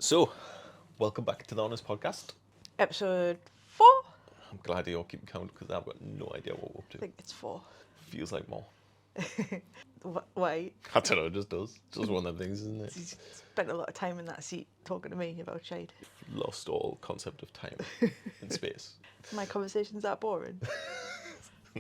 So, welcome back to the Honest Podcast. Episode 4? I'm glad you're keeping count because I've got no idea what we're up to. I think it's 4. Feels like more. Why? I don't know, it just does. It's just one of them things, isn't it? You spent a lot of time in that seat talking to me about shade. Lost all concept of time and space. My conversation's that boring.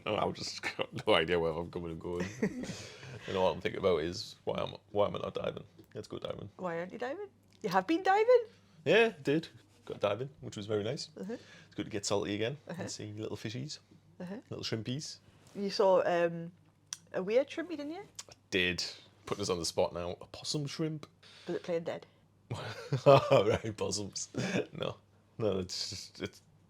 No, I've just got no idea where I'm coming and going. You know, all I'm thinking about is why am I not diving? Let's go diving. Why aren't you diving? You have been diving? Yeah, did. Got diving, which was very nice. Uh-huh. It's good to get salty again and see little fishies, little shrimpies. You saw a weird shrimpy, didn't you? I did. Putting us on the spot now. A possum shrimp. Was it playing dead? Oh, right, possums. No, it's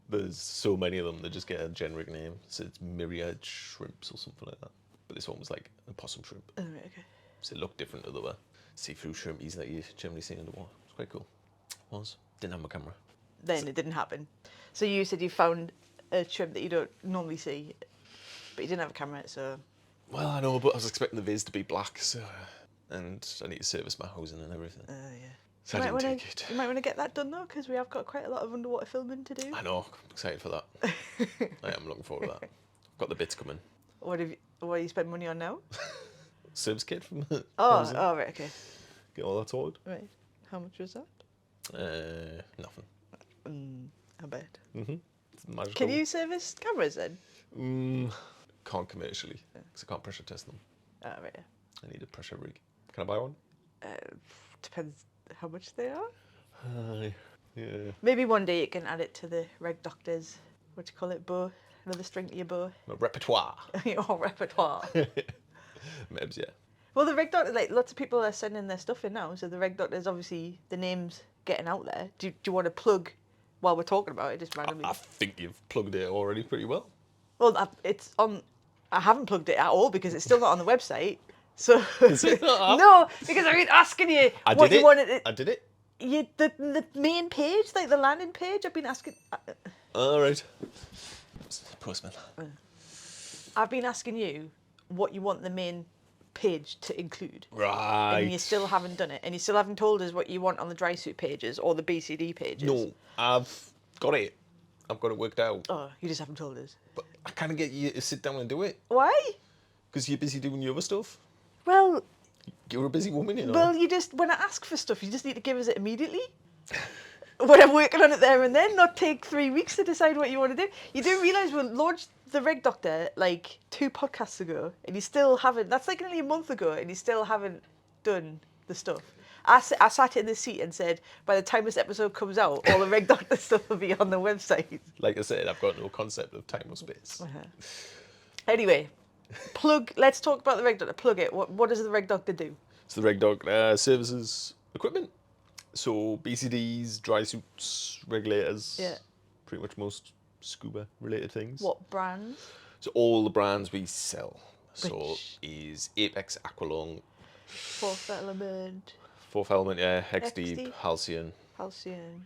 there's so many of them. They just get a generic name. So it's myriad shrimps or something like that. But this one was like a possum shrimp. Oh, right, okay. So it looked different to the see-through shrimpies that you generally see in the water. It's quite cool. Didn't have my camera. Then it didn't happen. So you said you found a shrimp that you don't normally see, but you didn't have a camera, so... Well, I know, but I was expecting the viz to be black, so... And I need to service my housing and everything. Yeah. So I didn't take it. You might want to get that done, though, because we have got quite a lot of underwater filming to do. I know, I'm excited for that. I am looking forward to that. I've got the bits coming. What do you spend money on now? Service kit from Oh, right, okay. Get all that sorted. Right. How much was that? Nothing. I bet. It's magical. Can you service cameras then? Can't commercially, because I can't pressure test them. Oh, right, yeah. I need a pressure rig. Can I buy one? Depends how much they are. Yeah. Maybe one day you can add it to the Reg Doctor's, what do you call it, bow? Another string to your bow. My repertoire. Your repertoire. Mebs, yeah. Well, the Reg Doctor, like, lots of people are sending their stuff in now, so the Reg Doctor's obviously, the name's getting out there. Do you want to plug, while we're talking about it, just randomly? I think you've plugged it already pretty well. Well, it's on... I haven't plugged it at all because it's still not on the website. So Is it not? No, because I've been asking you what you wanted. I did it. The main page, like the landing page. I've been asking. All right. Postman. I've been asking you what you want the main page to include. Right. And you still haven't done it, and you still haven't told us what you want on the drysuit pages or the BCD pages. No, I've got it. I've got it worked out. Oh, you just haven't told us. But I can't get you to sit down and do it. Why? Because you're busy doing your other stuff. Well, You're a busy woman, you know. Well, when I ask for stuff, you just need to give us it immediately. When I'm working on it there and then, not take 3 weeks to decide what you want to do. You do realise we launched the Reg Doctor like 2 podcasts ago, and you still haven't. That's like nearly a month ago, and you still haven't done the stuff. I sat in the seat and said, by the time this episode comes out, all the Reg Doctor stuff will be on the website. Like I said, I've got no concept of time or space. Anyway, let's talk about the Reg Doctor. Plug it. What does the Reg Doctor do? So the Reg Doctor services equipment. So BCDs, drysuits, regulators. Yeah. Pretty much most scuba related things. What brands? So all the brands we sell. So Which? is Apex, Aqualung, Fourth Element. Fourth Element, yeah, XDEEP, XDEEP. Halcyon. Halcyon.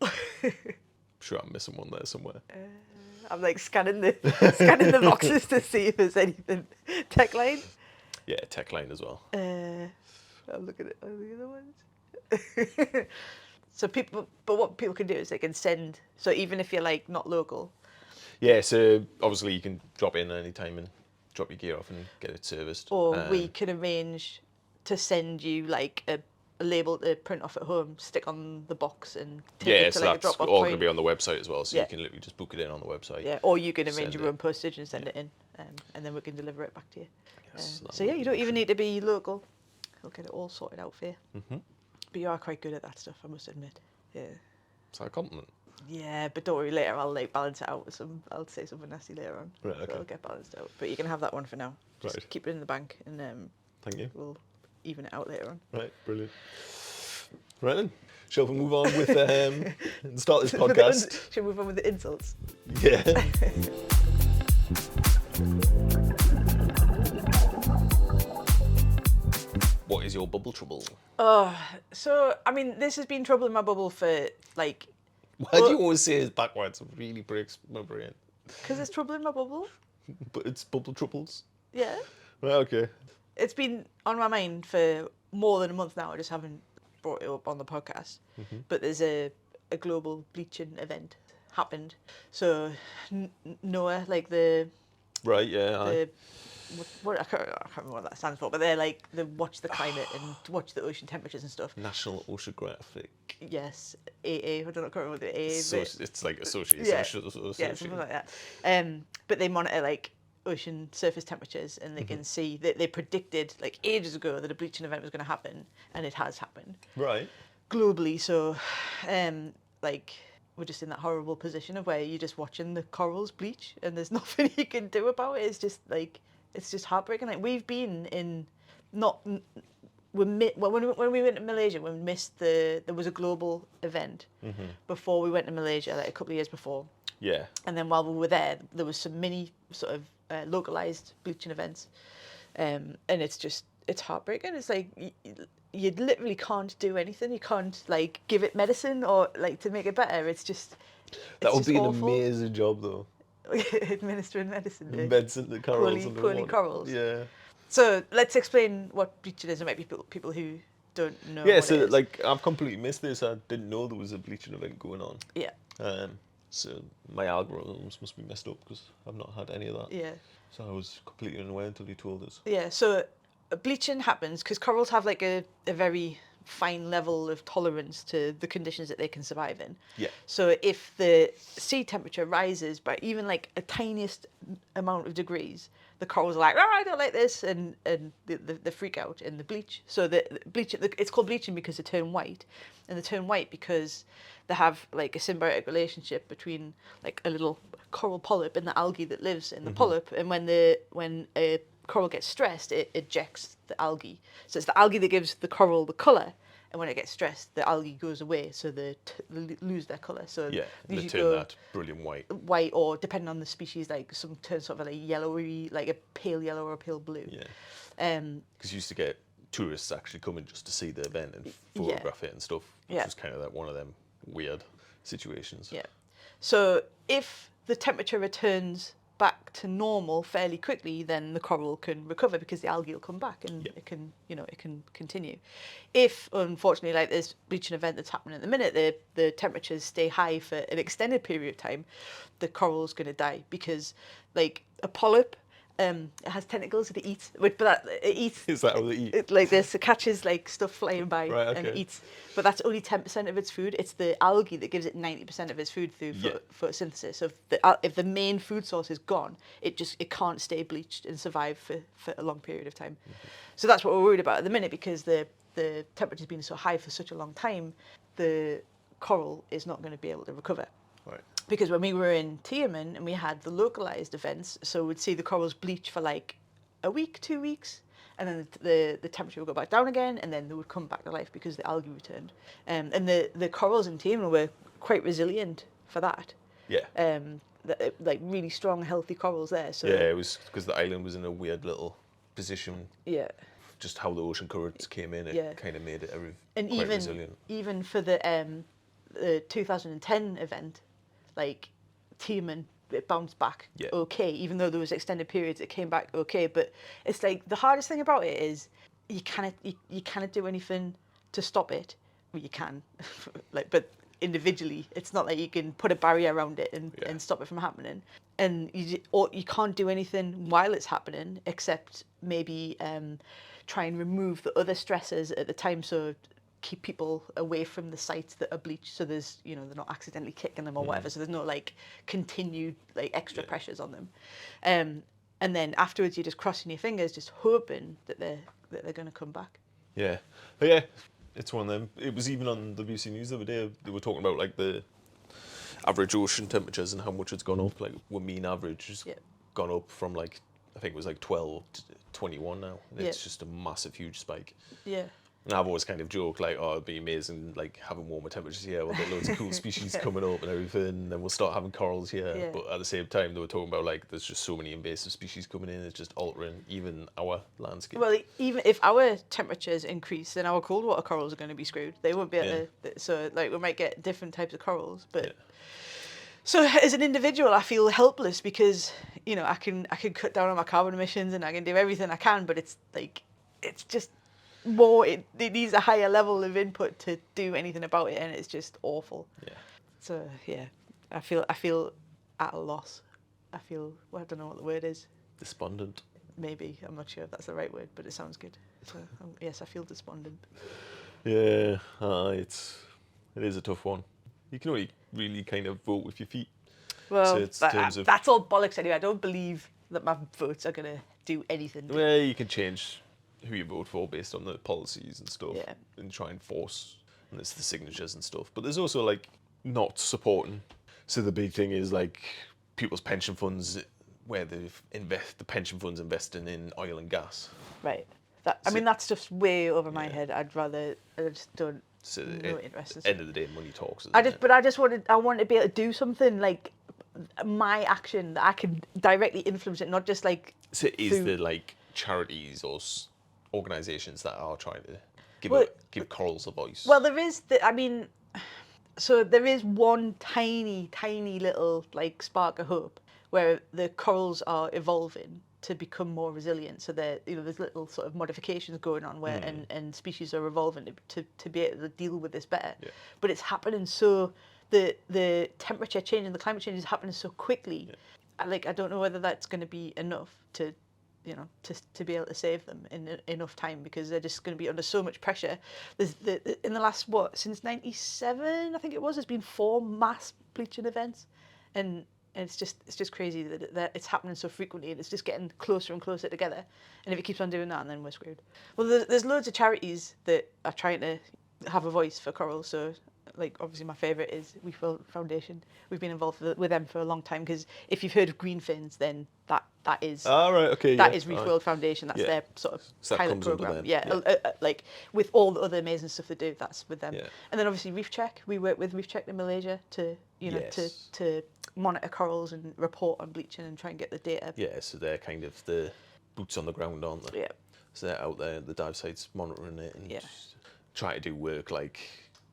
I'm sure I'm missing one there somewhere. I'm like scanning the boxes to see if there's anything. Techline. Yeah, Techline as well. I'm looking at the other ones. So what people can do is they can send. So even if you're like not local. Yeah, so obviously you can drop in any time and drop your gear off and get it serviced. Or we can arrange to send you like a label to print off at home, stick on the box and take it to so like a that's drop-off all point. going to be on the website as well, so Yeah. you can literally just book it in on the website. Yeah, or you can arrange Send your it. own postage and send it in, and then we can deliver it back to you. Yes, that So would yeah, be you don't an even option. need to be local. He'll get it all sorted out for you. Mhm. But you are quite good at that stuff, I must admit. Yeah. Is that a compliment? Yeah, but don't worry, later I'll like balance it out with I'll say something nasty later on. Right, So okay. it'll get balanced out. But you can have that one for now. Just Right. keep it in the bank and Thank you. we'll even it out later on. Right, brilliant. Right then, shall we move on with and start this podcast? Should we move on with the insults? Yeah. What is your bubble trouble? So I mean, this has been trouble in my bubble for like, Why do you always say it backwards? It really breaks my brain. because there's trouble in my bubble. But it's bubble troubles. Yeah. Right, okay. It's been on my mind for more than a month now. I just haven't brought it up on the podcast, but there's a global bleaching event happened. So NOAA, like the Right, yeah. the what I can't remember what that stands for, but they're like they watch the climate and watch the ocean temperatures and stuff. National Oceanographic. Yes, AA. I don't know, I can't remember what the AA. It's like association. Yeah, Association. yeah, something like that. But they monitor like ocean surface temperatures, and they can see that they predicted like ages ago that a bleaching event was going to happen, and it has happened Right. globally. So, like we're just in that horrible position of where you're just watching the corals bleach, and there's nothing you can do about it. It's just like it's just heartbreaking. Like we've been in not. When we went to Malaysia, we missed there was a global event before we went to Malaysia, like a couple of years before. Yeah. And then while we were there was some mini sort of localized bleaching events, and it's heartbreaking. It's like you literally can't do anything. You can't like give it medicine or like to make it better. It's just That would just be awful. an amazing job, though. Administering medicine. Medicine to corals. Poorly corals. Yeah. So let's explain what bleaching is. There might be people who don't know. Yeah, what so it is. like I've completely missed this. I didn't know there was a bleaching event going on. Yeah. So my algorithms must be messed up because I've not had any of that. Yeah. So I was completely unaware until you told us. Yeah. So bleaching happens because corals have like a very fine level of tolerance to the conditions that they can survive in. Yeah. So if the sea temperature rises by even like a tiniest amount of degrees, the corals are like, oh, I don't like this, and they freak out and they bleach. So the bleaching, it's called bleaching because they turn white, and they turn white because they have like a symbiotic relationship between like a little coral polyp and the algae that lives in the polyp, and when a coral gets stressed, it ejects the algae. So it's the algae that gives the coral the colour, and when it gets stressed, the algae goes away, so they lose their colour. So Yeah, they usually turn go that brilliant white. white, or depending on the species, like some turn sort of like yellowy, like a pale yellow or a pale blue. Yeah. Because you used to get tourists actually coming just to see the event and photograph it and stuff, which was kind of like one of them weird situations. Yeah. So if the temperature returns back to normal fairly quickly, then the coral can recover because the algae will come back and it can continue. If unfortunately, like this bleaching event that's happening at the minute, the temperatures stay high for an extended period of time, the coral's going to die because like a polyp, it has tentacles that it eats, but it eats. Is that how they eat? It, like this, it catches like stuff flying by Right, and it okay. eats. But that's only 10% of its food. It's the algae that gives it 90% of its food through photosynthesis. So if the main food source is gone, it can't stay bleached and survive for a long period of time. So that's what we're worried about at the minute, because the temperature's been so high for such a long time, the coral is not going to be able to recover. Right. Because when we were in Tiemann and we had the localized events, so we'd see the corals bleach for like a week, 2 weeks, and then the temperature would go back down again, and then they would come back to life because the algae returned. And the corals in Tiemann were quite resilient for that. Yeah. Like really strong, healthy corals there. So Yeah, it was because the island was in a weird little position. Yeah. Just how the ocean currents came in, it kind of made it And quite resilient. even for the 2010 event, like Tiemann, it bounced back okay, even though there was extended periods, it came back okay. But it's like the hardest thing about it is you cannot do anything to stop it. Well, you can, like, but individually, it's not like you can put a barrier around it and stop it from happening. And you can't do anything while it's happening except maybe try and remove the other stressors at the time. So keep people away from the sites that are bleached, so there's they're not accidentally kicking them or whatever, so there's no like continued like extra pressures on them, and then afterwards you're just crossing your fingers, just hoping that they're going to come back. Yeah, but yeah, it's one of them. It was even on the BBC News the other day. They were talking about like the average ocean temperatures and how much it's gone up. Like our mean average has gone up from like I think it was like 12 to 21 now. It's just a massive, huge spike. Yeah. And I've always kind of joked like, oh, it'd be amazing, like having warmer temperatures here. We'll get loads of cool species coming up and everything, and then we'll start having corals here. Yeah. But at the same time, they were talking about like there's just so many invasive species coming in. It's just altering even our landscape. Well, even if our temperatures increase, then our cold water corals are going to be screwed. They won't be able to. So like we might get different types of corals, but. So as an individual, I feel helpless because I can cut down on my carbon emissions and I can do everything I can, but it's like it's just more. It needs a higher level of input to do anything about it, and it's just awful. Yeah. So yeah, I feel at a loss. I don't know what the word is. Despondent. Maybe, I'm not sure if that's the right word, but it sounds good. So yes, I feel despondent. Yeah, it is a tough one. You can only really kind of vote with your feet. Well, it's in terms of, that's all bollocks anyway. I don't believe that my votes are going to do anything. well, you can change who you vote for based on the policies and stuff, Yeah. and try and force, and it's the signatures and stuff. But there's also like not supporting. So the big thing is like people's pension funds, where the pension funds investing in oil and gas. Right. I mean, that's just way over my head. I just don't. So no interest in end of the day, money talks. I wanted to be able to do something like my action that I can directly influence it, not just like. So is there like charities or organisations that are trying to give corals a voice? Well, there is. So there is one tiny little like spark of hope where the corals are evolving to become more resilient. So there's little sort of modifications going on where and species are evolving to be able to deal with this better. Yeah. But it's happening so the temperature change and the climate change is happening so quickly. I don't know whether that's going to be enough to be able to save them in enough time, because they're just going to be under so much pressure. In the last since '97, I think it was, there's been 4 mass bleaching events, and it's just crazy that it's happening so frequently, and it's just getting closer and closer together. And if it keeps on doing that, then we're screwed. Well, there's loads of charities that are trying to have a voice for corals. So, like, obviously my favourite is Reef World Foundation. We've been involved with them for a long time, because if you've heard of green fins, then that is that is Reef World Foundation. That's their sort of pilot program. Like with all the other amazing stuff they do, that's with them. Yeah. And then obviously Reef Check. We work with Reef Check in Malaysia to to monitor corals and report on bleaching and try and get the data. Yeah, so they're kind of the boots on the ground, aren't they? Yeah. So they're out there at the dive sites monitoring it and just trying to do work like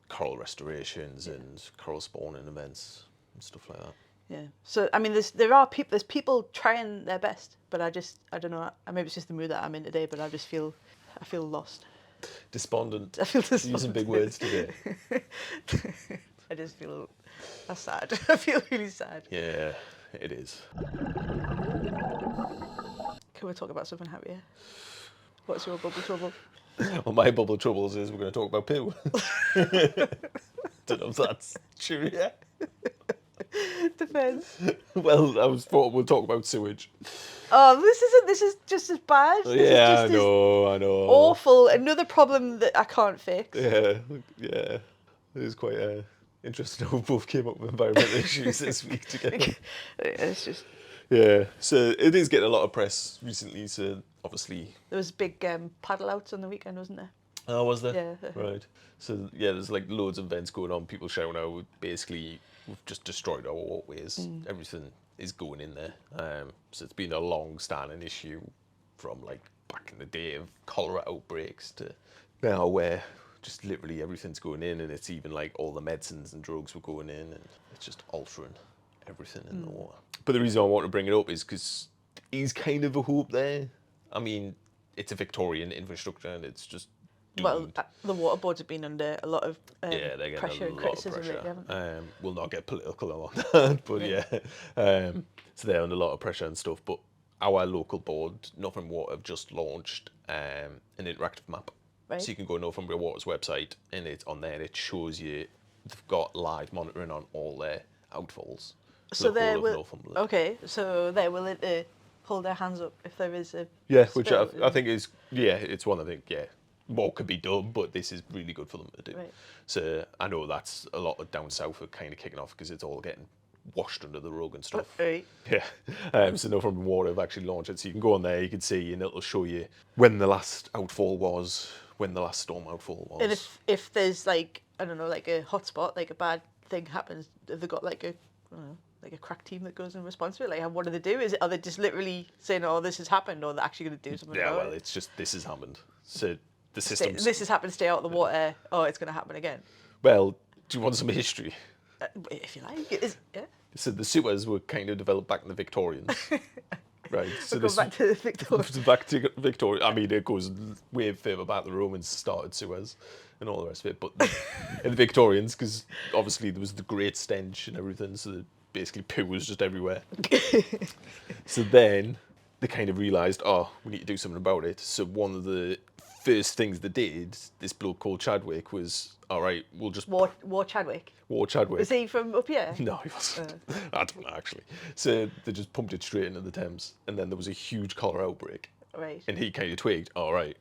coral restorations and coral spawning events and stuff like that. Yeah. So I mean, there's people trying their best, but I don't know. Maybe it's just the mood that I'm in today, but I feel lost. Despondent. I feel despondent. Using big words today. I just feel sad. I feel really sad. Yeah, it is. Can we talk about something happier? What's your bubble trouble? Well, my bubble troubles is we're going to talk about poo. Don't know if that's true yet. Depends. Well, I thought we'll talk about sewage. Oh, this is just as bad. This is just I know. awful. Another problem that I can't fix. Yeah. It is quite interesting how we both came up with environmental issues this week together. It's just. Yeah, so it is getting a lot of press recently, so obviously. There was big paddle outs on the weekend, wasn't there? Oh, was there? Yeah. Right. So, yeah, there's like loads of events going on, people shouting out, basically, we've just destroyed our waterways. Everything is going in there. So it's been a long-standing issue from like back in the day of cholera outbreaks to now where just literally everything's going in, and it's even like all the medicines and drugs were going in, and it's just altering everything in the water. But the reason I want to bring it up is because there's kind of a hope there. I mean, it's a Victorian infrastructure, and it's just well, the water boards have been under a lot of they're getting pressure and criticism lately, haven't they? We'll not get political on that, but so they're under a lot of pressure and stuff. But our local board, Northern Water, have just launched an interactive map. Right. So you can go to Northumberland Water's website, and it's on there, and it shows you they've got live monitoring on all their outfalls. So they will. Okay, so they're willing to hold their hands up if there is a. Yeah, which I think is it's one I think more could be done, but this is really good for them to do. Right. So I know that's a lot of down south are kind of kicking off because it's all getting washed under the rug and stuff. Right. Yeah. So Northumberland Water have actually launched it, so you can go on there, you can see, and it'll show you when the last outfall was, when the last storm outfall was. And if there's like, I don't know, like a hotspot, like a bad thing happens, have they got like a, I don't know, like a crack team that goes and responds to it? Like, what do they do? Are they just literally saying, "Oh, this has happened," or they're actually going to do something? Yeah, about well, it? It's just this has happened. So the system. This has happened. Stay out of the water. Oh, it's going to happen again. Well, do you want some history? If you like, it is. Yeah. So the sewers were kind of developed back in the Victorians, Right. So We'll go back to the Victoria. back to Victoria. I mean, it goes way further back. The Romans started Suez and all the rest of it. But and the Victorians, because obviously there was the great stench and everything, so basically poo was just everywhere. So then they kind of realised, oh, we need to do something about it. So one of the first things they did, this bloke called Chadwick, was, all right, we'll just... War Chadwick. War Chadwick. Was he from up here? No, he wasn't. I don't know, actually. So they just pumped it straight into the Thames, and then there was a huge cholera outbreak. Right. And he kind of twigged, all right,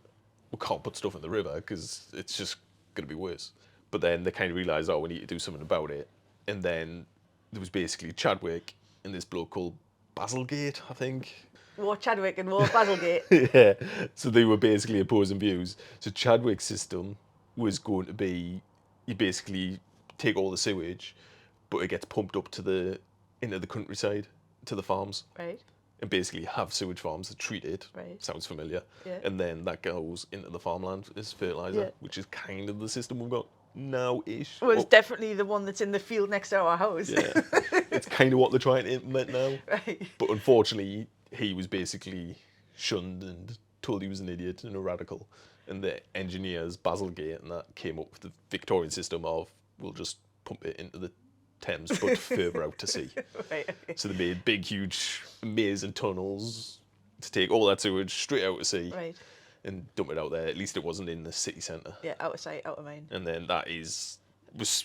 we can't put stuff in the river because it's just going to be worse. But then they kind of realised, oh, we need to do something about it. And then there was basically Chadwick and this bloke called Basilgate, I think. War Chadwick and War Basilgate. Yeah. So they were basically opposing views. So Chadwick's system was going to be, you basically take all the sewage, but it gets pumped up to into the countryside, to the farms. Right. And basically have sewage farms that treat it. Right. Sounds familiar. Yeah. And then that goes into the farmland as fertiliser, Yeah. which is kind of the system we've got now-ish. Well, it's definitely the one that's in the field next to our house. Yeah. It's kind of what they're trying to implement now. Right. But unfortunately, he was basically shunned and told he was an idiot and a radical. And the engineers, Basilgate and that, came up with the Victorian system of, we'll just pump it into the Thames, but further out to sea. Right. Okay. So they made big, huge amazing tunnels to take all that sewage straight out to sea Right. and dump it out there. At least it wasn't in the city centre. Yeah, out of sight, out of mind. And then that was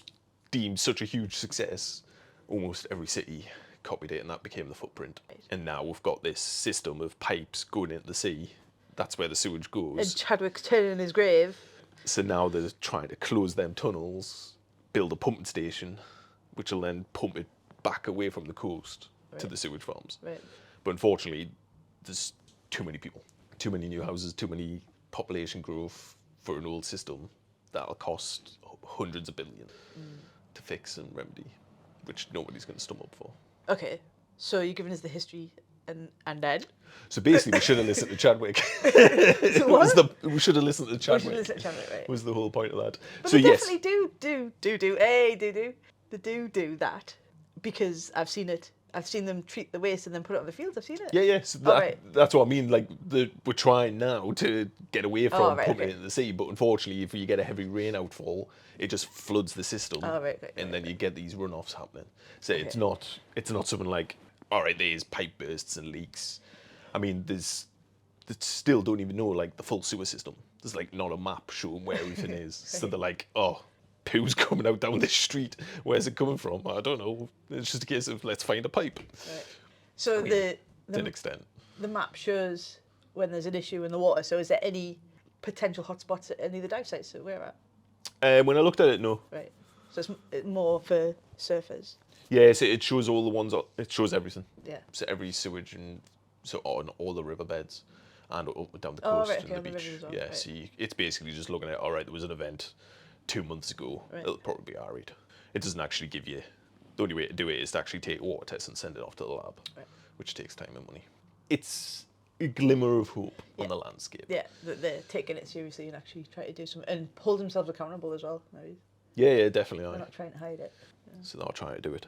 deemed such a huge success. Almost every city copied it, and that became the footprint. Right. And now we've got this system of pipes going into the sea. That's where the sewage goes. And Chadwick's turning in his grave. So now they're trying to close them tunnels, build a pumping station, which will then pump it back away from the coast to Right. the sewage farms. Right. But unfortunately, there's too many people, too many new houses, too many population growth for an old system that'll cost hundreds of billions to fix and remedy, which nobody's going to stump up for. Okay. So you're giving us the history and then? So basically, we should have listened to Chadwick. So what? We should have listened to We Chadwick. should listen to Chadwick, right. Was the whole point of that. But So they yes, definitely do that because I've seen it. I've seen them treat the waste and then put it on the fields. I've seen it. yeah. So that, right. that's what I mean. Like we're trying now to get away from right, pumping okay. it in the sea, but unfortunately, if you get a heavy rain outfall, it just floods the system, Right, and then right. you get these runoffs happening. So Okay. it's not something like, all right, there's pipe bursts and leaks. I mean, they still don't even know like the full sewer system. There's like not a map showing where everything is. So they're like, oh, poo's coming out down this street. Where's it coming from? I don't know. It's just a case of let's find a pipe. Right. So mean, the To an extent. the map shows when there's an issue in the water. So is there any potential hotspots at any of the dive sites that we're at? When I looked at it, no. Right. So it's more for surfers. Yeah, so it shows all the ones. It shows everything. Yeah. So every sewage and so on all the riverbeds and up and down the Oh, coast right, and okay, the on the beach. rivers as well, Yeah, right. so it's basically just looking at, all right, there was an event 2 months ago. Right. It'll probably be arid. It doesn't actually give you. The only way to do it is to actually take a water test and send it off to the lab, Right. which takes time and money. It's a glimmer of hope on the landscape. Yeah, that they're taking it seriously and actually trying to do something and hold themselves accountable as well. Maybe Yeah, definitely. they're not trying to hide it. So they're trying to do it.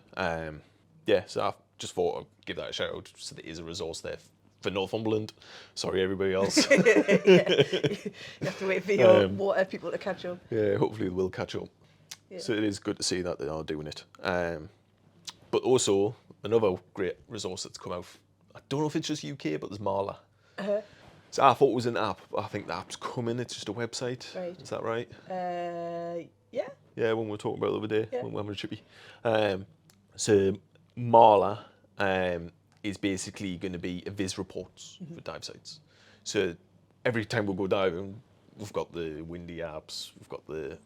Yeah, so I just thought I'd give that a shout out. So there is a resource there for Northumberland. Sorry, everybody else. You have to wait for your water people to catch up. Yeah, hopefully they will catch up. Yeah. So it is good to see that they are doing it. But also, another great resource that's come out, I don't know if it's just UK, but there's MARLA. Uh-huh. So I thought it was an app. I think the app's coming. It's just a website. Right. Is that right? Yeah. Yeah, when we were talking about the other day, Yeah. when we were having a chippy. So MARLA is basically going to be a viz reports for dive sites. So every time we go diving, we've got the windy apps, we've got the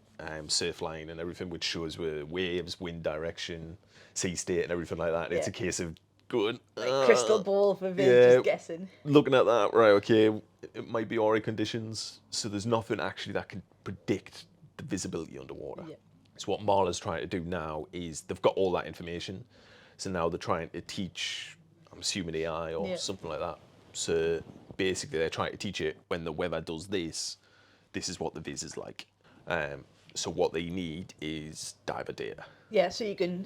surf line and everything, which shows where waves, wind direction, sea state, and everything like that. It's Yeah. a case of going Like crystal ball for Vin, yeah. just guessing. looking at that, right? Okay, it might be arid conditions, so there's nothing actually that can predict the visibility underwater. Yeah. So what MARLA's trying to do now is they've got all that information, so now they're trying to teach, I'm assuming AI or Yeah. something like that. So basically, they're trying to teach it when the weather does this. This is what the viz is like. So what they need is diver data. Yeah, so you can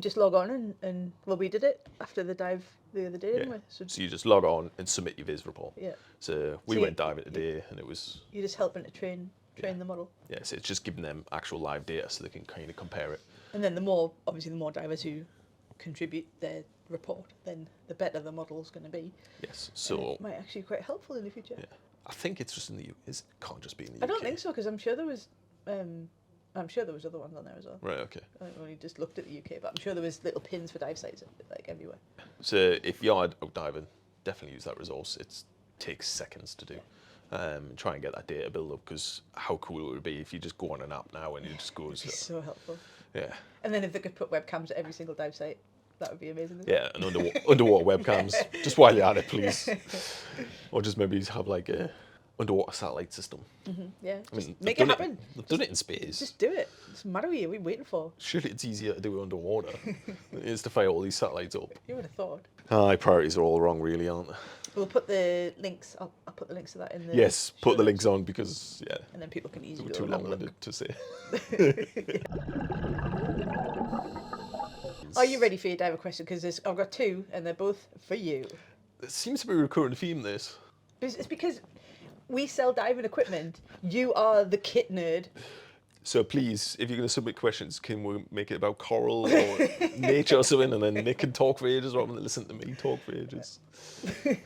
just log on and well, we did it after the dive the other day, didn't we? So you just log on and submit your viz report. Yeah. So we went diving today, and it was. You're just helping to train the model. Yeah, so it's just giving them actual live data so they can kind of compare it. And then the more divers who contribute their report, then the better the model's going to be. Yes. So it might actually be quite helpful in the future. Yeah. I think it's just in the UK. It can't just be in the UK. I don't think so, because I'm sure there was other ones on there as well. Right. Okay. I only just looked at the UK, but I'm sure there was little pins for dive sites like everywhere. So if you're out diving, definitely use that resource. It takes seconds to do. Try and get that data build up, because how cool it would be if you just go on an app now and it just goes. It's so helpful. Yeah. And then if they could put webcams at every single dive site, that would be amazing. Yeah, and underwater webcams, just while you're at it, please. Or just maybe have like a underwater satellite system. Yeah, I mean, make it happen. They've done it in space. Just do it. What's the matter with you? What are you waiting for? Surely it's easier to do it underwater than it is to fire all these satellites up. You would have thought. Aye, priorities are all wrong, really, aren't they? We'll put the links. I'll put the links to that in the. Yes, put show the notes. links on, because And then people can easily we're go too and have a look. long-winded to say. Are you ready for your diver question? Because I've got two, and they're both for you. It seems to be a recurring theme, this. It's because we sell diving equipment. You are the kit nerd. So please, if you're going to submit questions, can we make it about coral or nature or something, and then Nick can talk for ages rather than listen to me talk for ages? I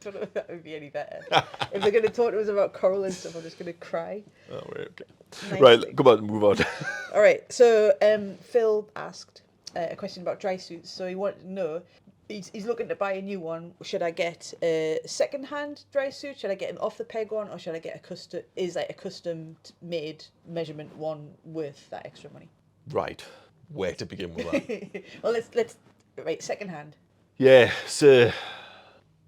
don't know if that would be any better. If they're going to talk to us about coral and stuff, I'm just going to cry. Oh, right, okay. Nicely. Right, come on, move on. All right, so Phil asked a question about dry suits. So he wanted to know, he's looking to buy a new one. Should I get a second-hand dry suit? Should I get an off-the-peg one? Or should I get a custom-made measurement one worth that extra money? Right, where to begin with that? Well, right, second-hand. Yeah, so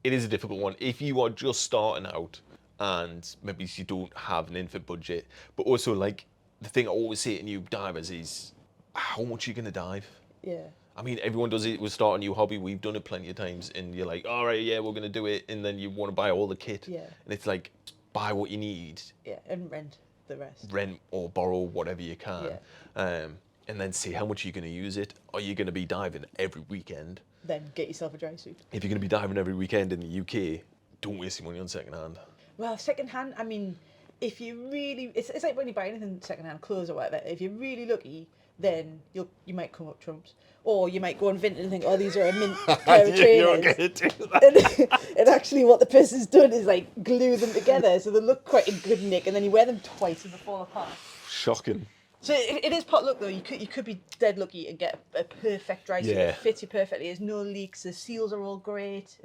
it is a difficult one. If you are just starting out and maybe you don't have an infinite budget, but also, like, the thing I always say to new divers is, how much are you going to dive? Yeah. I mean, everyone does it with start a new hobby. We've done it plenty of times, and you're like, all right, yeah, we're going to do it, and then you want to buy all the kit. Yeah. And it's like, buy what you need. Yeah, and rent the rest. Rent or borrow whatever you can. Yeah. And then see how much you're going to use it. Are you going to be diving every weekend? Then get yourself a dry suit. If you're going to be diving every weekend in the UK, don't waste your money on second hand. Well, second-hand, I mean, if you really... It's like when you buy anything second-hand, clothes or whatever, if you're really lucky, then you might come up trumps. Or you might go on Vinted and think, oh, these are a mint pair of trainers. You're going to do that. And actually what the person's done is, like, glue them together so they look quite a good nick, and then you wear them twice and they fall apart. Shocking. So it is pot luck, though. You could be dead lucky and get a perfect dry suit that fits you perfectly. There's no leaks. The seals are all great.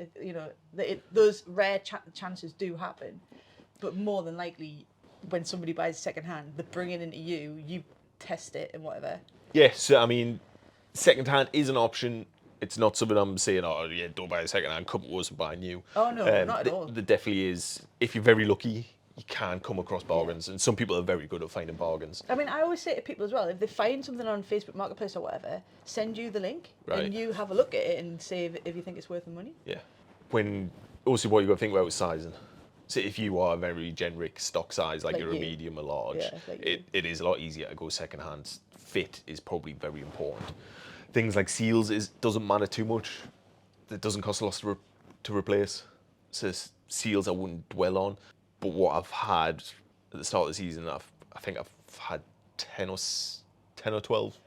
Those rare chances do happen. But more than likely, when somebody buys second hand, they bring it into you. You test it and whatever. Yeah, so I mean, second hand is an option. It's not something I'm saying, oh yeah, don't buy a second hand, come to us and buy new. Oh no, not at all. There definitely is. If you're very lucky, you can come across bargains, and some people are very good at finding bargains. I mean, I always say to people as well, if they find something on Facebook Marketplace or whatever, send you the link and you have a look at it and say if you think it's worth the money. Yeah. Also what you've got to think about is sizing. So if you are a very generic stock size, like you're a medium or large, it is a lot easier to go second hand. Fit is probably very important. Things like seals doesn't matter too much. It doesn't cost a lot to replace. So seals I wouldn't dwell on. But what I've had at the start of the season, I think I've had 10 or 12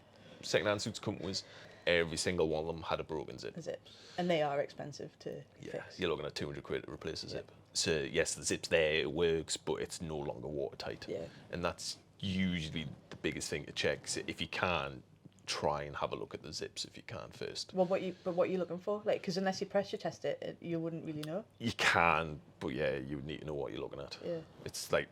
second-hand suits come with. Every single one of them had a broken zip. A zip. And they are expensive to fix. You're looking at 200 quid to replace a zip. So yes, the zip's there, it works, but it's no longer watertight. Yeah. And that's usually the biggest thing to check. So if you can, try and have a look at the zips if you can first. Well, what are you looking for? Like, because unless you pressure test it, you wouldn't really know. You can, but yeah, you would need to know what you're looking at. Yeah. It's like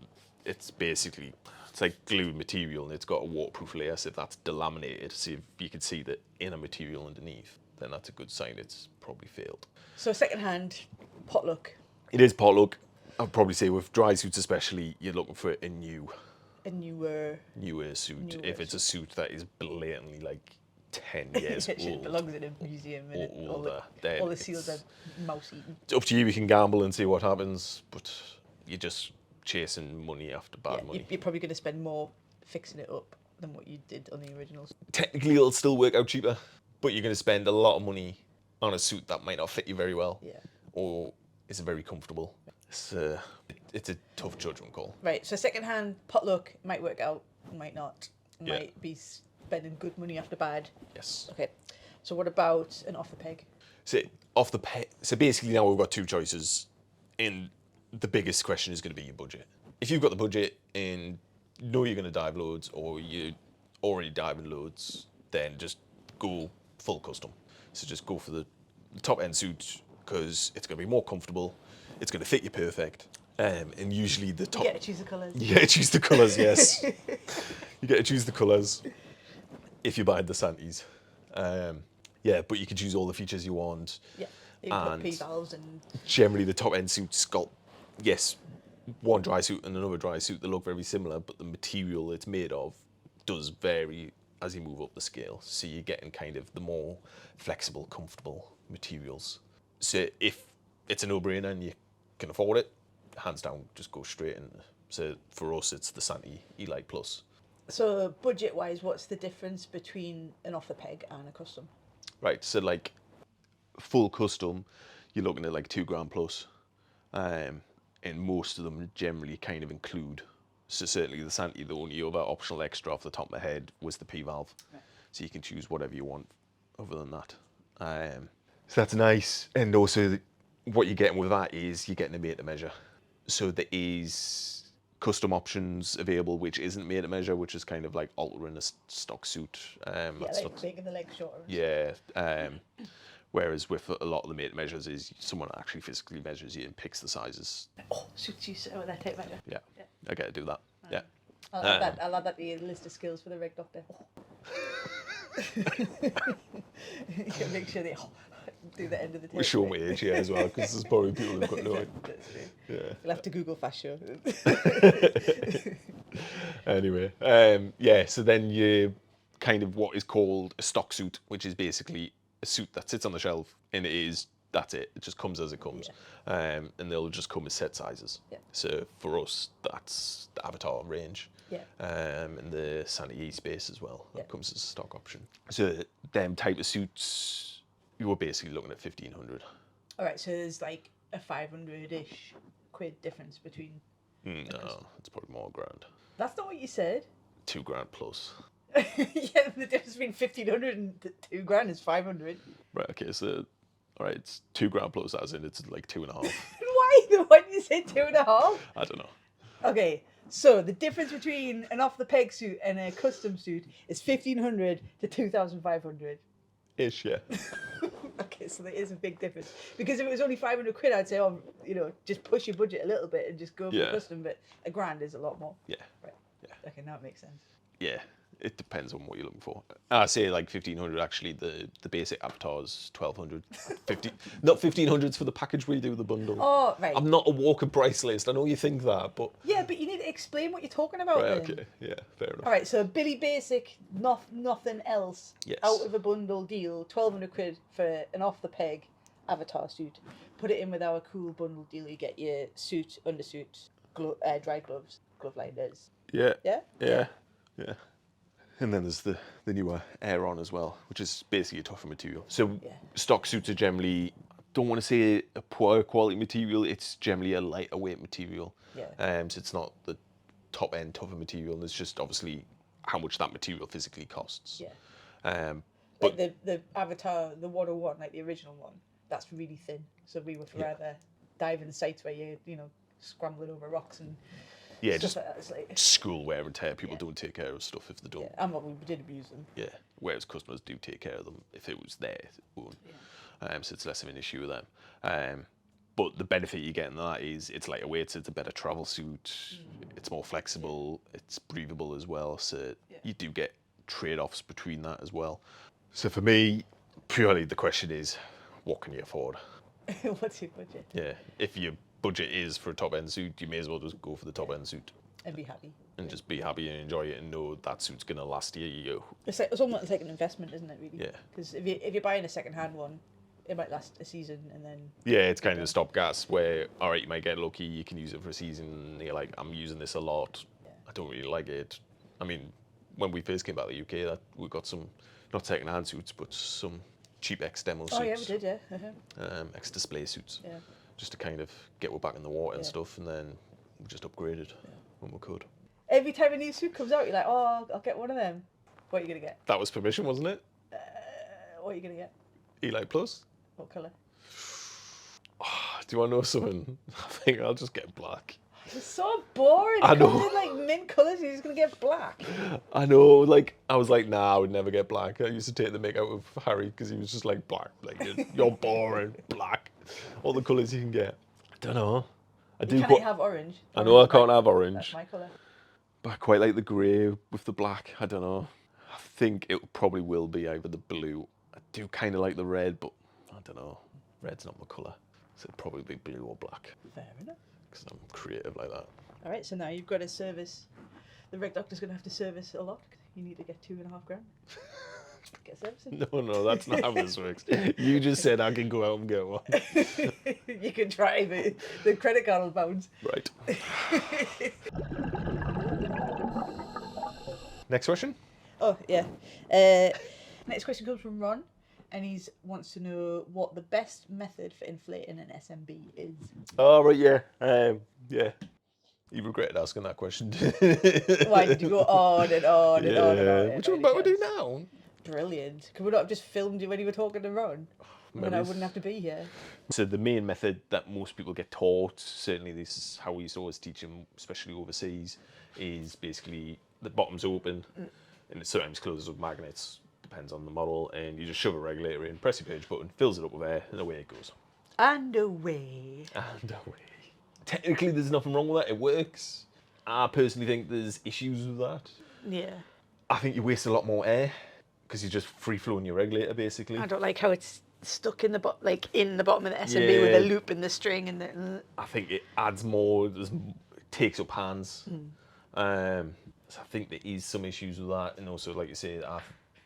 glued material, and it's got a waterproof layer. So if that's delaminated, see if you can see the inner material underneath, then that's a good sign it's probably failed. So second-hand, potluck. It is potluck. I'd probably say with dry suits especially, you're looking for a newer suit. If it's a suit that is blatantly like 10 years old. It belongs in a museum and all the seals are mouse-eaten. It's up to you. You can gamble and see what happens, but you're just chasing money after bad money. You're probably going to spend more fixing it up than what you did on the originals. Technically, it'll still work out cheaper, but you're going to spend a lot of money on a suit that might not fit you very well, Yeah. or isn't very comfortable. It's a tough judgment call. Right, so second-hand potluck might work out, might not. Yeah. Might be spending good money after bad. Yes. Okay, so what about an off the peg? So basically now we've got two choices, and the biggest question is going to be your budget. If you've got the budget and know you're going to dive loads, or you're already diving loads, then just go full custom. So just go for the top end suit, because it's going to be more comfortable, it's going to fit you perfect, and usually the top... You get to choose the colours. You get to choose the colours, yes. You get to choose the colours if you buy the Santies. Yeah, but you can choose all the features you want. Yeah, you can put P-valves and... Generally the top end suits got, yes, one dry suit and another dry suit, they look very similar, but the material it's made of does vary as you move up the scale. So you're getting kind of the more flexible, comfortable materials. So if it's a no-brainer and you can afford it, hands down, just go straight in. So for us, it's the Santi E-Lite Plus. So budget-wise, what's the difference between an off-the-peg and a custom? Right, so like full custom, you're looking at like £2,000 plus. And most of them generally kind of include, so certainly the Santi, the only other optional extra off the top of my head was the P-valve. Right. So you can choose whatever you want other than that. So that's nice. And also what you're getting with that is you're getting a made to measure. So there is custom options available which isn't made to measure, which is kind of like altering a stock suit. Yeah, like making the legs shorter. Yeah. Whereas with a lot of the made to measures is someone actually physically measures you and picks the sizes. Oh, suits you so with that tape measure. Yeah. I get to do that. Yeah. I'll add that to your list of skills for the Reg Doctor. You can make sure they do the end of the tape. We show my age, yeah, as well, because there's probably people who've got no idea. That's true. Yeah. You'll have to Google fast show. Anyway, yeah, so then you kind of what is called a stock suit, which is basically a suit that sits on the shelf, and that's it. It just comes as it comes. Yeah. And they'll just come as set sizes. Yeah. So for us, that's the Avatar range. Yeah. And the Sanity space as well. That comes as a stock option. So them type of suits, you were basically looking at 1,500. All right, so there's like a 500-ish quid difference between... No, it's probably more grand. That's not what you said. £2,000 plus. Yeah, the difference between 1,500 and £2,000 is 500. Right, okay, so, all right, it's £2,000 plus, as in it's like 2.5. Why? Why did you say 2.5? I don't know. Okay, so the difference between an off-the-peg suit and a custom suit is 1,500 to 2,500. Ish, yeah. Okay, so there is a big difference. Because if it was only 500 quid, I'd say, oh, just push your budget a little bit and just go for the custom, but £1,000 is a lot more. Yeah. Right. Yeah. Okay, now it makes sense. Yeah. It depends on what you're looking for. I say like 1,500. Actually, the basic Avatar is 1,200. Not 1,500's for the package we do the bundle. Oh, right. I'm not a walking price list. I know you think that, but yeah, but you need to explain what you're talking about. Right. Then. Okay. Yeah. Fair enough. All right. So Billy Basic, nothing else. Yes. Out of a bundle deal, 1,200 quid for an off the peg Avatar suit. Put it in with our cool bundle deal. You get your suit, undersuit, dry gloves, glove lighters. Yeah. Yeah. Yeah. Yeah. And then there's the newer Aeron as well, which is basically a tougher material. So stock suits are generally, I don't want to say a poor quality material, it's generally a lighter weight material. Yeah. So it's not the top end tougher material, and it's just obviously how much that material physically costs. Yeah. But like the Avatar, the 101, like the original one, that's really thin. So we would rather dive in sites where you're, scrambling over rocks and just like that. It's like school wear and tear. People don't take care of stuff if they don't. Yeah, and we did abuse them. Yeah, whereas customers do take care of them if it was their own. Yeah. So it's less of an issue with them. But the benefit you get in that is it's lighter weight, so it's a better travel suit. It's more flexible. It's breathable as well. So you do get trade-offs between that as well. So for me, purely the question is, what can you afford? What's your budget? Yeah, if your budget is for a top-end suit, you may as well just go for the top-end suit. And be happy. And just be happy and enjoy it and know that suit's going to last you. It's almost like an investment, isn't it, really? Yeah. Because if you're buying a second-hand one, it might last a season and then... Yeah, it's kind of a stopgap where, all right, you might get lucky, you can use it for a season, and you're like, I'm using this a lot, I don't really like it, I mean, when we first came back to the UK, we got some, not second-hand suits, but some cheap ex-demo suits. Oh yeah, we did, yeah. Uh-huh. Ex-display suits. Yeah. Just to kind of get we back in the water and Yeah. stuff, and then we just upgraded when we could. Every time a new suit comes out, you're like, oh, I'll get one of them. What are you going to get? That was permission, wasn't it? What are you going to get? Eli Plus. What colour? Do you want to know something? I think I'll just get black. It's so boring. I It know. comes in like mint colours, you're just going to get black. I know, like, I was like, nah, I would never get black. I used to take the mick out of Harry because he was just like, black. Like, you're boring, black. All the colours you can get. I don't know. You can't have orange. I know I can't have That's orange, my colour. but I quite like the grey with the black. I don't know. I think it probably will be either the blue. I do kind of like the red, but I don't know. Red's not my colour. So it'd probably be blue or black Fair enough. because I'm creative like that. All right, so now you've got to service. The Reg Doctor's going to have to service a lot. You need to get $2,500. Get servicing. No, that's not how this works. You just said I can go out and get one. You can drive it. The credit card will bounce. Right. Next question. Oh, yeah. Next question comes from Ron, and he wants to know what the best method for inflating an SMB is. Oh, right, yeah. Yeah. You regretted asking that question. Why did you go on and on and on and on? Which one about we do now? Brilliant. Could we not have just filmed you when you were talking to Ron? Then I wouldn't have to be here. So the main method that most people get taught, certainly this is how we used to always teach them, especially overseas, is basically the bottom's open and it sometimes closes with magnets, depends on the model, and you just shove a regulator in, press your page button, fills it up with air, and away it goes. And away. And away. Technically, there's nothing wrong with that. It works. I personally think there's issues with that. Yeah. I think you waste a lot more air because you're just free flowing your regulator, basically. I don't like how it's stuck in the bottom of the SMB with a loop in the string and the. I think it adds more. It takes up hands. So I think there is some issues with that, and also, like you say, I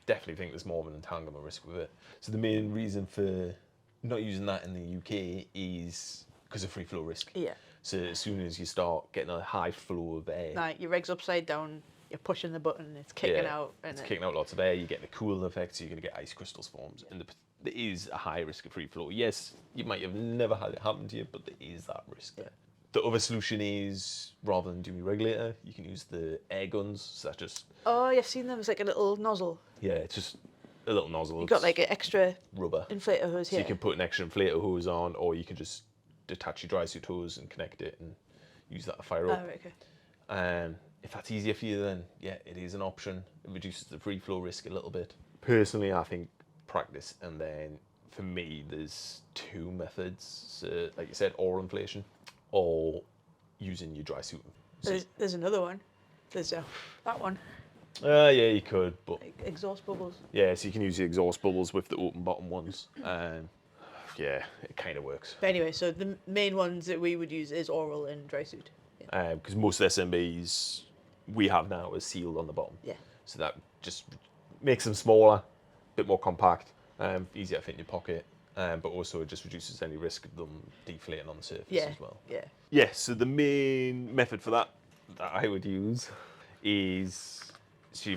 definitely think there's more of an entanglement risk with it. So the main reason for not using that in the UK is because of free flow risk. Yeah. So as soon as you start getting a high flow of air, Like your reg's upside down, you're pushing the button, it's kicking out. And it's kicking out lots of air, you get the cooling effect, so you're going to get ice crystals formed. And there is a high risk of free flow. Yes, you might have never had it happen to you, but there is that risk there. The other solution is, rather than doing your regulator, you can use the air guns. So that just... Oh, I've seen them. It's like a little nozzle. Yeah, it's just a little nozzle. You've got like an extra rubber inflator hose here. So you can put an extra inflator hose on, or you can just detach your drysuit hose and connect it and use that to fire up. Oh, right, okay. And if that's easier for you, then yeah, it is an option. It reduces the free flow risk a little bit. Personally, I think practice, and then for me, there's two methods. So, like you said, oral inflation, or using your dry suit. So, There's another one. There's that one. yeah, you could, but Like exhaust bubbles. yeah, so you can use the exhaust bubbles with the open bottom ones, and yeah, it kind of works. But anyway, so the main ones that we would use is oral and dry suit. Yeah. Because most SMBs we have now are sealed on the bottom. Yeah. So that just makes them smaller, a bit more compact, easier to fit in your pocket, but also it just reduces any risk of them deflating on the surface as well. Yeah. Yeah, so the main method for that I would use is, so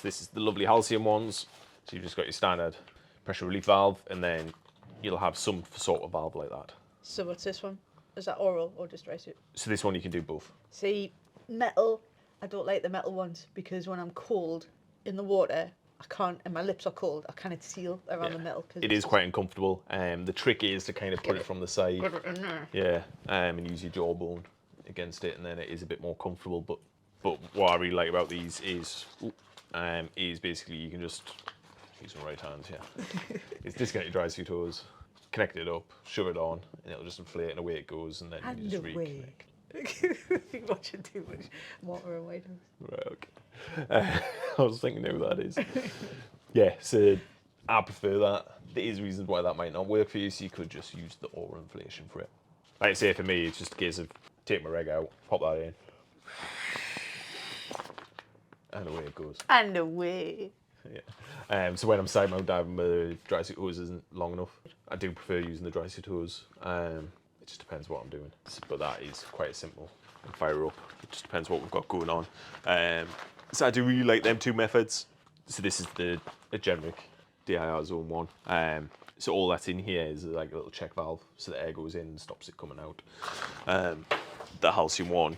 this is the lovely Halcyon ones. So you've just got your standard pressure relief valve, and then you'll have some sort of valve like that. So what's this one? Is that oral or just dry suit? So this one you can do both. See, metal, I don't like the metal ones because when I'm cold in the water, I can't, and my lips are cold, I kind of seal around the metal. It is quite uncomfortable. The trick is to kind of put it from the side. Put it in there. Yeah, and use your jawbone against it, and then it is a bit more comfortable. But what I really like about these is basically you can just use my right hand here. It's disconnect your dry suit hose, connect it up, shove it on, and it'll just inflate, and away it goes, and then you just reconnect. You're watching too much Water and White House. Right, okay. I was thinking who that is. Yeah, so I prefer that. There is reasons why that might not work for you, so you could just use the oral inflation for it. Like I say, for me, it's just a case of take my reg out, pop that in, and away it goes. And away. Yeah. So when I'm side mount diving, my dry suit hose isn't long enough. I do prefer using the dry suit hose. It just depends what I'm doing. But that is quite simple. And fire up. It just depends what we've got going on. So I do really like them two methods. So this is a generic DIR zone 1. So all that's in here is like a little check valve, so the air goes in and stops it coming out. The halcyon one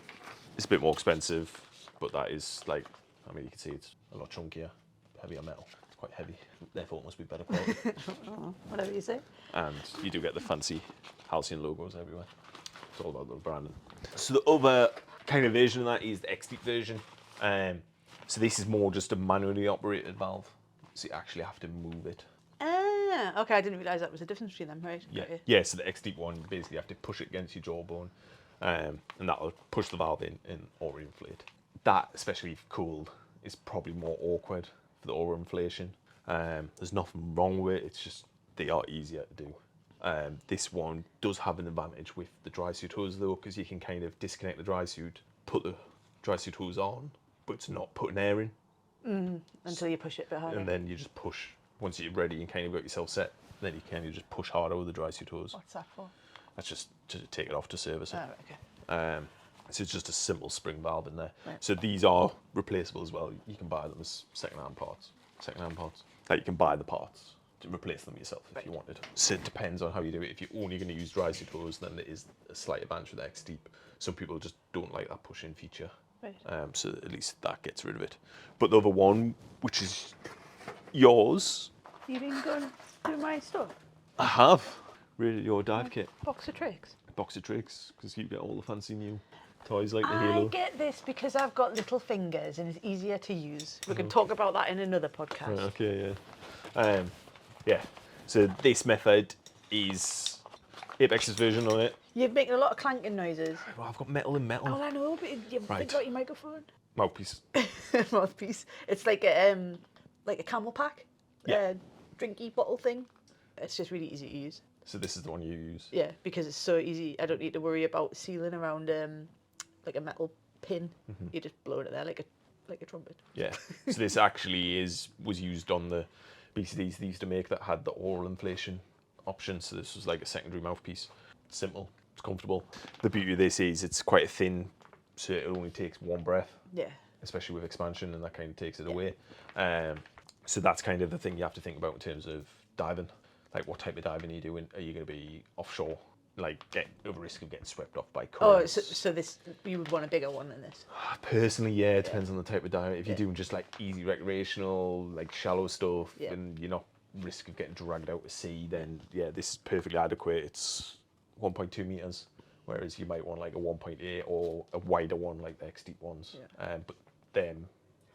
is a bit more expensive, but that is like, I mean, you can see it's a lot chunkier, heavier metal. It's quite heavy, therefore it must be better quality. Whatever you say. And you do get the fancy halcyon logos everywhere. It's all about the branding. So the other kind of version of that is the XDEEP version. So this is more just a manually operated valve, so you actually have to move it. Ah, okay, I didn't realise that was the difference between them, right? Yeah, so the XDEEP one, you basically have to push it against your jawbone, and that'll push the valve in or inflate. That, especially if cooled, is probably more awkward for the over inflation. There's nothing wrong with it, it's just they are easier to do. This one does have an advantage with the dry suit hose though, because you can kind of disconnect the dry suit, put the dry suit hose on, but it's not putting air in. Until you push it a bit harder. And then you just push, once you're ready and kind of got yourself set, then you kind of just push harder with the dry suit hose. What's that for? That's just to take it off to service it. Oh, okay. So it's just a simple spring valve in there. Right. So these are replaceable as well. You can buy them as second-hand parts. Like you can buy the parts to replace them yourself if you wanted. So it depends on how you do it. If you're only going to use dry suit hose, then there is a slight advantage with XDEEP. Some people just don't like that push-in feature. Right. So at least that gets rid of it. But the other one, which is yours, You been going through my stuff? I have. Really, your dive kit. Box of tricks. Box of tricks, because you get all the fancy new toys like the I Halo. get this because I've got little fingers and it's easier to use. We can talk about that in another podcast. Right, okay, yeah. Yeah, so this method is Apex's version on it. You're making a lot of clanking noises. Well, I've got metal in metal. Oh, I know, but you've Right. got your microphone. Mouthpiece. Mouthpiece. It's like a camel pack. Yeah. Drinky bottle thing. It's just really easy to use. So this is the one you use. Yeah, because it's so easy. I don't need to worry about sealing around like a metal pin. You just blow it there like a trumpet. Yeah. So this actually was used on the BCDs they used to make that had the oral inflation option. So this was like a secondary mouthpiece. Simple. It's comfortable. The beauty of this is it's quite a thin, so it only takes one breath. Yeah. Especially with expansion, and that kind of takes it away. So that's kind of the thing you have to think about in terms of diving. Like, what type of diving are you doing? Are you going to be offshore, like get at risk of getting swept off by currents? Oh, so this, you would want a bigger one than this. Personally, yeah, it depends on the type of dive. If you're doing just like easy recreational, like shallow stuff, and you're not risk of getting dragged out to sea, then yeah, this is perfectly adequate. It's 1.2 meters, whereas you might want like a 1.8 or a wider one like the XDEEP ones. But then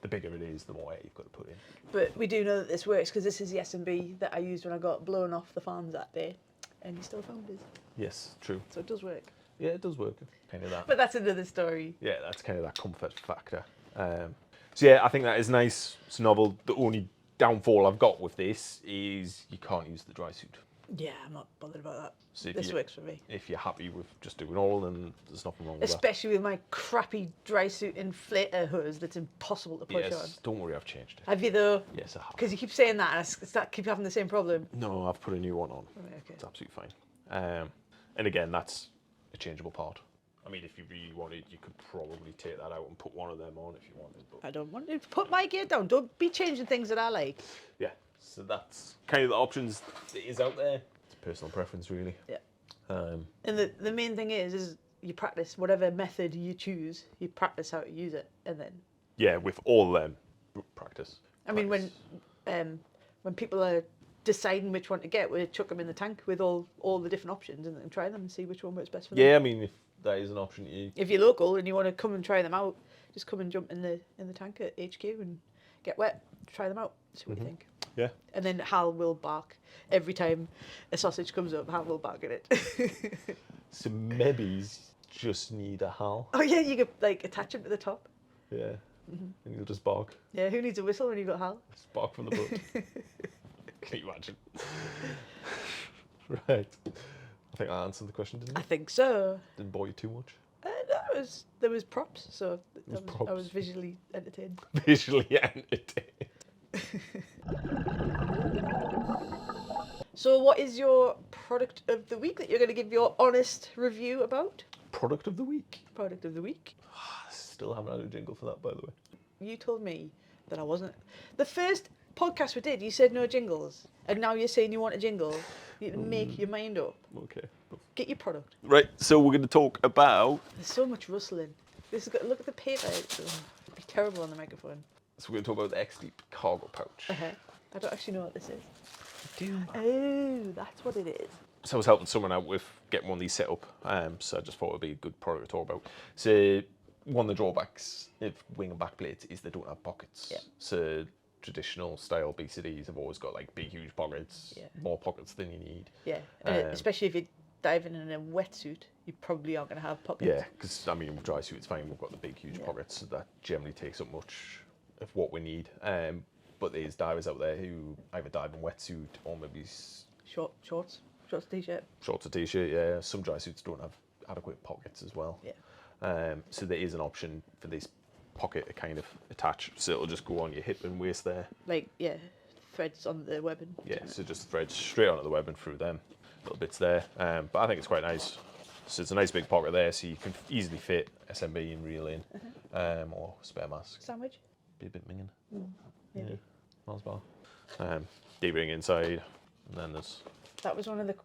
the bigger it is, the more air you've got to put in. But we do know that this works because this is the dSMB that I used when I got blown off the farms that day, and you still found it. Yes, true. So it does work. Yeah, it does work. Kind of that. But that's another story. Yeah, that's kind of that comfort factor. So yeah, I think that is nice. It's novel. The only downfall I've got with this is you can't use the dry suit. Yeah, I'm not bothered about that. So This works for me. If you're happy with just doing oral, then there's nothing wrong with Especially with my crappy dry suit inflator hose that's impossible to that. push on. Yes, don't worry, I've changed it. Have you though? Yes, I have. Because you keep saying that and I keep having the same problem. No, I've put a new one on. Right, okay. It's absolutely fine. And again, that's a changeable part. I mean, if you really wanted, you could probably take that out and put one of them on if you wanted. But I don't want to put my gear down. Don't be changing things that I like. yeah, so that's kind of the options that is out there. It's personal preference, really. Yeah. Um, And the main thing is you practice whatever method you choose. You practice how to use it, and then. yeah, with all them, practice. I mean, when people are deciding which one to get, we chuck them in the tank with all the different options and then try them and see which one works best for them. Yeah, I mean, if that is an option, If you're local and you want to come and try them out, just come and jump in the tank at HQ and get wet. Try them out. See what you think. yeah. And then Hal will bark every time a sausage comes up. Hal will bark at it. So maybe just need a HAL. Oh yeah, you could like attach him to the top. Yeah. And you'll just bark. Yeah, who needs a whistle when you've got Hal? Just bark from the boat. Can you imagine? Right. I think I answered the question, didn't I I? think so. Didn't bore you too much. There was props, so I props. was visually entertained. Visually entertained. So what is your product of the week that you're going to give your honest review about? Product of the week. Product of the week. Still haven't had a jingle for that, by the way. you told me that I wasn't. The first podcast we did, you said no jingles, and now you're saying you want a jingle. You need to make your mind up. Okay. Get your product. Right, so we're going to talk about... There's so much rustling. This is look at the paper. It'd be terrible on the microphone. So we're going to talk about the XDEEP Cargo Pouch. I don't actually know what this is. Do Oh, that's what it is. So I was helping someone out with getting one of these set up, so I just thought it would be a good product to talk about. So one of the drawbacks of wing and backplate is they don't have pockets. Yeah. So traditional style BCDs have always got like big, huge pockets, more pockets than you need. Yeah, especially if you're diving in a wetsuit, you probably aren't going to have pockets. Yeah, because I mean, with dry suit, it's fine. We've got the big, huge pockets, so that generally takes up much of what we need. But there's divers out there who either dive in wetsuit or maybe Shorts t-shirt. Shorts or t-shirt. Yeah, some dry suits don't have adequate pockets as well. Yeah. So there is an option for this pocket to kind of attach, so it'll just go on your hip and waist there. Like threads on the webbing. Yeah, so just threads straight onto the webbing through them, little bits there. But I think it's quite nice. So it's a nice big pocket there, so you can easily fit SMB and reel in, or spare mask. Sandwich. Be a bit minging. Maybe. Yeah, Mars bar. D-ring inside, and then there's... That was one of the...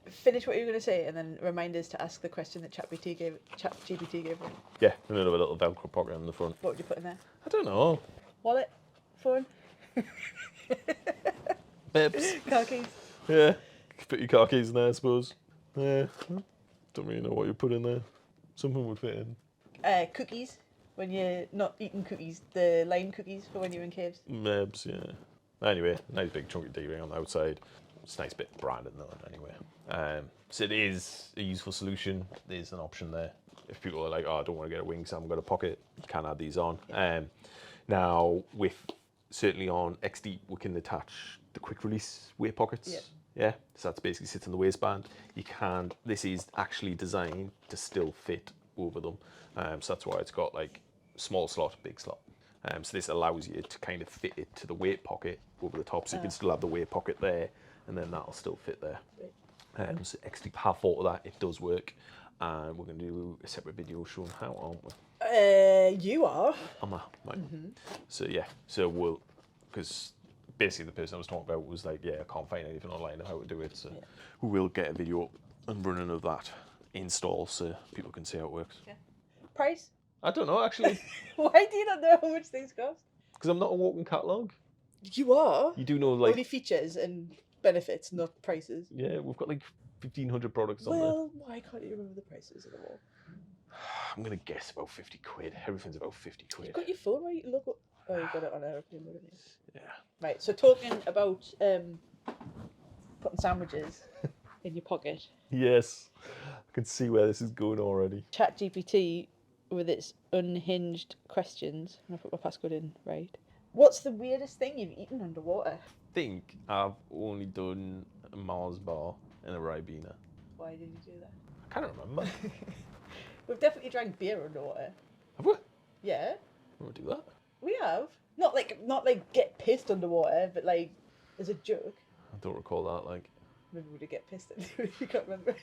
Finish what you were going to say, and then remind us to ask the question that ChatGPT gave us. Yeah, and another little Velcro pocket on the front. What would you put in there? I don't know. Wallet? Phone? Bibs. Car keys? Yeah, put your car keys in there, I suppose. Yeah, don't really know what you put in there. Something would fit in. Cookies. When you're not eating cookies, the lime cookies for when you're in caves. Mebs, yeah. Anyway, nice big chunky D-ring on the outside. It's a nice bit branded in there anyway. So it is a useful solution. There's an option there. If people are like, oh, I don't want to get a wing, so I haven't got a pocket, you can add these on. Yeah. Now, certainly on XDEEP, we can attach the quick release weight pockets. Yeah, so that's basically sits in the waistband. This is actually designed to still fit over them. So that's why it's got like small slot, big slot. So this allows you to kind of fit it to the weight pocket over the top, so you can still have the weight pocket there, and then that'll still fit there. So XDEEP have thought of that. It does work, and we're going to do a separate video showing how, aren't we? You are. Am I? Right. So yeah, so because basically the person I was talking about was like, yeah, I can't find anything online on how to do it, so we will get a video up and running of that install so people can see how it works. Yeah. Price? I don't know, actually. Why do you not know how much things cost? Because I'm not a walking catalogue. You are. You do know, like... Only features and benefits, not prices. Yeah, we've got like 1,500 products on there. Well, why can't you remember the prices of them all? I'm going to guess about 50 quid. Everything's about 50 quid. You've got your phone, right? Look up. Oh, you've got it on aeroplane mode, haven't you? Yeah. Right, so talking about putting sandwiches in your pocket. Yes. I can see where this is going already. ChatGPT, with its unhinged questions, and I put my passcode in right. What's the weirdest thing you've eaten underwater? I think I've only done a Mars bar and a Ribena. Why did you do that? I can't remember. We've definitely drank beer underwater. Have we? Yeah, We want to do that? we have. Not like get pissed underwater, but like as a joke. I don't recall that, like... Maybe we did get pissed at it. You can't remember.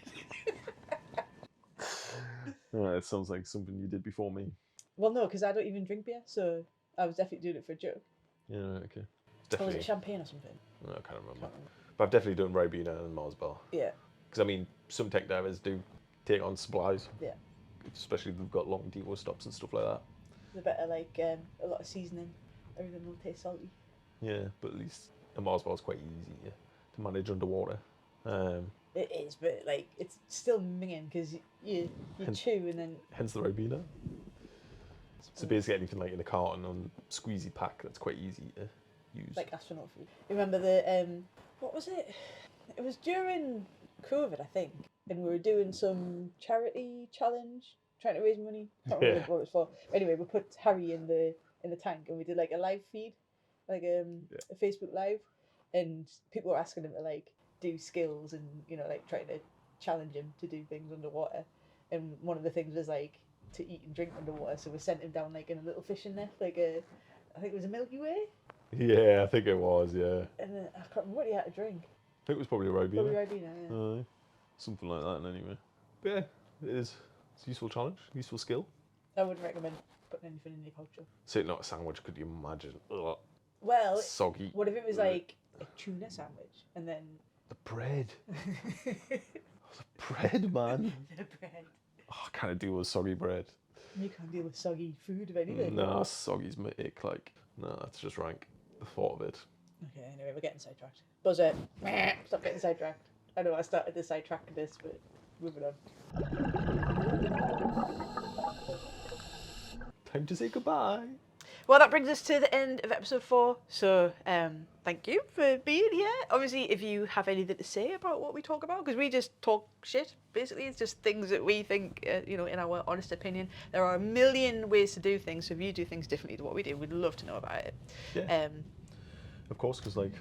It sounds like something you did before me. Well, no, because I don't even drink beer, so I was definitely doing it for a joke. Yeah, okay. Or was Definitely. it champagne or something? No, I can't remember. But I've definitely done Ribena and Mars bar. Yeah. Because, I mean, some tech divers do take on supplies. Yeah. Especially if they've got long depot stops and stuff like that. The better, like, a lot of seasoning. Everything will taste salty. Yeah, but at least a Mars bar is quite easy to manage underwater. It is, but, like, it's still minging because you chew and then... Hence the Ribena. So basically anything like in a carton on squeezy pack, that's quite easy to use. Like astronaut food. Remember the, what was it? It was during COVID, I think. And we were doing some charity challenge, trying to raise money. Can't remember what it was for. Anyway, we put Harry in the tank and we did like a live feed, like a Facebook live, and people were asking him to like do skills and, you know, like trying to challenge him to do things underwater. And one of the things was like to eat and drink underwater, so we sent him down like in a little fishing net, like I think it was a Milky Way. Yeah, I think it was, yeah. And I can't remember what he had to drink. I think it was probably a Ribena. Probably Ribena, yeah. Something like that anyway. But yeah, it is. It's a useful challenge, useful skill. I would recommend putting anything in your pouch. Certainly not a sandwich, could you imagine? Ugh, Well, soggy. what if it was like a tuna sandwich and then The bread. The bread, man. the bread? Oh, I can't deal with soggy bread. You can't deal with soggy food of anything. No, soggy's my ick. Like, no, that's just rank. The thought of it. Okay, anyway, we're getting sidetracked. Buzzer. Stop getting sidetracked. I know I started the sidetrack this, but moving on. Time to say goodbye. Well, that brings us to the end of episode 4. So, thank you for being here. Obviously, if you have anything to say about what we talk about, because we just talk shit, basically. It's just things that we think, in our honest opinion. There are a million ways to do things, so if you do things differently to what we do, we'd love to know about it. Yeah. Of course, because, like,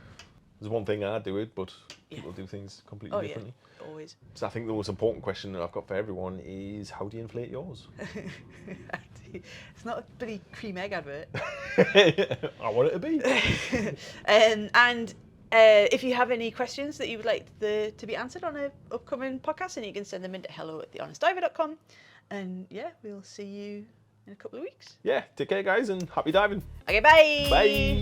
there's one thing I do it, but people do things completely differently. Yeah, always. So I think the most important question that I've got for everyone is, how do you inflate yours? It's not a bloody cream egg advert. I want it to be. And if you have any questions that you would like to be answered on an upcoming podcast, then you can send them into hello@thehonestdiver.com. And yeah, we'll see you in a couple of weeks. Yeah, take care, guys, and happy diving. Okay, bye. Bye.